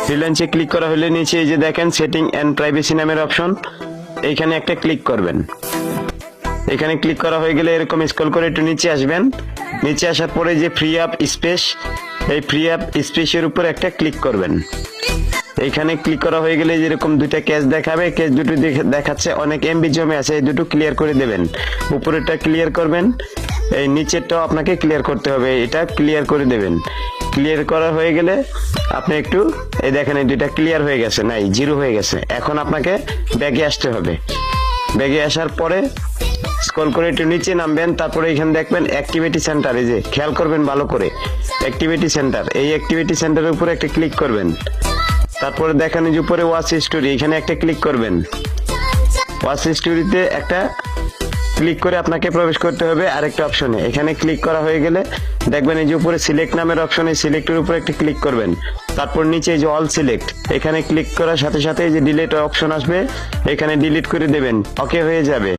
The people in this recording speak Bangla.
ফ্রিল্যান্সে ক্লিক করা হলে নিচে এই যে দেখেন সেটিং এন্ড প্রাইভেসি নামের অপশন, এইখানে একটা ক্লিক করবেন। এখানে ক্লিক করা হয়ে গেলে এরকম স্ক্রল করে একটু নিচে আসবেন। নিচে আসার পরে যে ফ্রি অ্যাপ স্পেস, এই ফ্রি অ্যাপ স্পেসের উপর একটা ক্লিক করবেন। এইখানে ক্লিক করা হয়ে গেলে যেরকম দুইটা কেস দেখাবে, কেস দুটো দেখাচ্ছে অনেক এমবি জমে আছে, এই দুটো ক্লিয়ার করে দেবেন। উপরেরটা ক্লিয়ার করবেন, এই নিচেরটাও আপনাকে ক্লিয়ার করতে হবে, এটা ক্লিয়ার করে দেবেন। ক্লিয়ার করা হয়ে গেলে আপনি একটু এই দেখেন এই দুইটা ক্লিয়ার হয়ে গেছে, নাই জিরো হয়ে গেছে। এখন আপনাকে ব্যাগে আসতে হবে। ব্যাগে আসার পরে স্ক্রল করে একটু নিচে নামবেন, তারপরে এখানে দেখবেন অ্যাক্টিভিটি সেন্টার, এই যে খেয়াল করবেন ভালো করে, অ্যাক্টিভিটি সেন্টার, এই অ্যাক্টিভিটি সেন্টারের উপরে একটা ক্লিক করবেন। তারপরে দেখেন যে উপরে ওয়াচ স্টোরি, এখানে একটা ক্লিক করবেন। ওয়াচ স্টোরিতে একটা ক্লিক করে আপনাকে প্রবেশ করতে হবে আরেকটা অপশনে। এখানে ক্লিক করা হয়ে গেলে দেখবেন এই যে উপরে সিলেক্ট নামের অপশনে সিলেক্টের উপরে একটা ক্লিক করবেন। তারপর নিচে এই যে অল সিলেক্ট, এখানে ক্লিক করার সাথে সাথে এই যে ডিলিট অপশন আসবে, এখানে ডিলিট করে দেবেন, ওকে হয়ে যাবে।